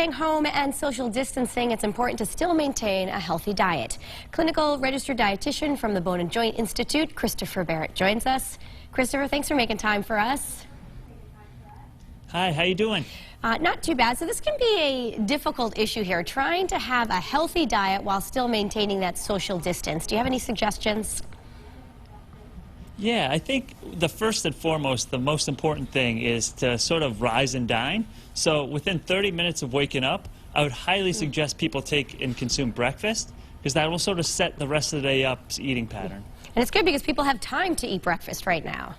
Staying home and social distancing, it's important to still maintain a healthy diet. Clinical registered dietitian from the Bone and Joint Institute, Christopher Barrett, joins us. Christopher, thanks for making time for us. Hi, how you doing? Not too bad. So this can be a difficult issue here, trying to have a healthy diet while still maintaining that social distance. Do you have any suggestions? Yeah, I think the first and foremost, the most important thing is to sort of rise and dine. So within 30 minutes of waking up, I would highly suggest people take and consume breakfast, because that will sort of set the rest of the day up's eating pattern. And it's good because people have time to eat breakfast right now.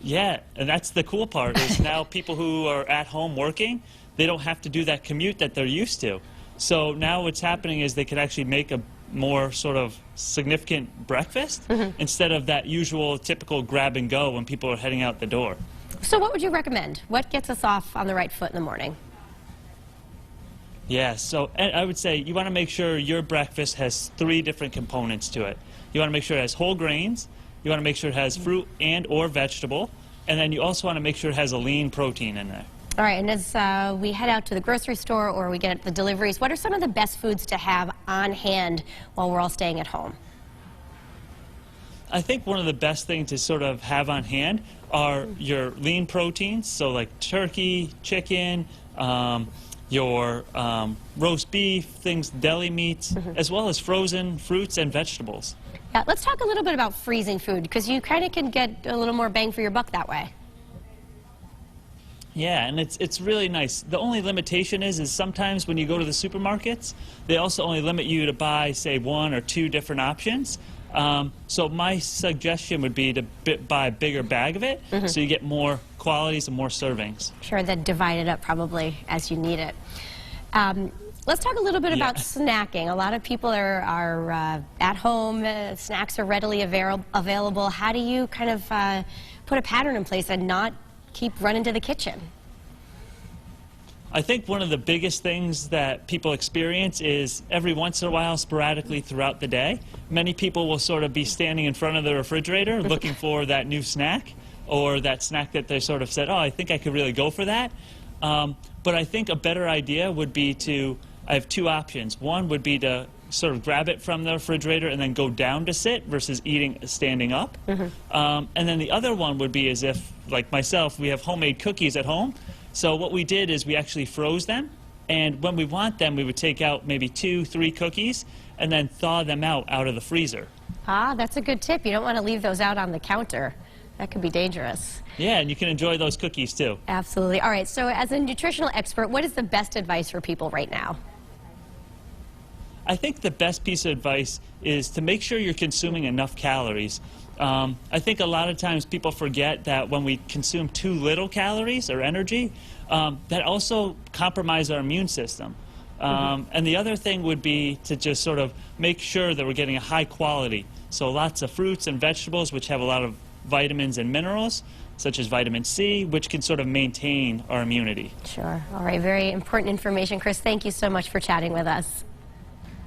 Yeah, and that's the cool part, is now people who are at home working, they don't have to do that commute that they're used to. So now what's happening is they can actually make a more sort of significant breakfast instead of that usual typical grab and go when people are heading out the door. So what would you recommend? What gets us off on the right foot in the morning? Yeah, so I would say you want to make sure your breakfast has 3 different components to it. You want to make sure it has whole grains, you want to make sure it has fruit and or vegetable, and then you also want to make sure it has a lean protein in there. All right, and as we head out to the grocery store or we get the deliveries, what are some of the best foods to have on hand while we're all staying at home? I think one of the best things to sort of have on hand are your lean proteins, so like turkey, chicken, your roast beef, things, deli meats, as well as frozen fruits and vegetables. Yeah, let's talk a little bit about freezing food, because you kind of can get a little more bang for your buck that way. Yeah, and it's really nice. The only limitation is sometimes when you go to the supermarkets, they also only limit you to buy, say, 1 or 2 different options. So my suggestion would be to buy a bigger bag of it, so you get more qualities and more servings. Sure, then divide it up probably as you need it. Let's talk a little bit about snacking. A lot of people are at home. Snacks are readily available. How do you kind of put a pattern in place and not keep running to the kitchen? I think one of the biggest things that people experience is every once in a while, sporadically throughout the day, many people will sort of be standing in front of the refrigerator looking for that new snack, or that snack that they sort of said, oh, I think I could really go for that. But I think a better idea would be I have 2 options. One would be to sort of grab it from the refrigerator and then go down to sit versus eating standing up. And then the other one would be as if, like myself, we have homemade cookies at home. So what we did is we actually froze them, and when we want them, we would take out maybe 2, 3 cookies and then thaw them out of the freezer. Ah, that's a good tip. You don't want to leave those out on the counter. That could be dangerous. Yeah, and you can enjoy those cookies too. Absolutely. All right, so as a nutritional expert, what is the best advice for people right now? I think the best piece of advice is to make sure you're consuming enough calories. I think a lot of times people forget that when we consume too little calories or energy, that also compromises our immune system. And the other thing would be to just sort of make sure that we're getting a high quality. So lots of fruits and vegetables, which have a lot of vitamins and minerals, such as vitamin C, which can sort of maintain our immunity. Sure. All right, very important information. Chris, thank you so much for chatting with us.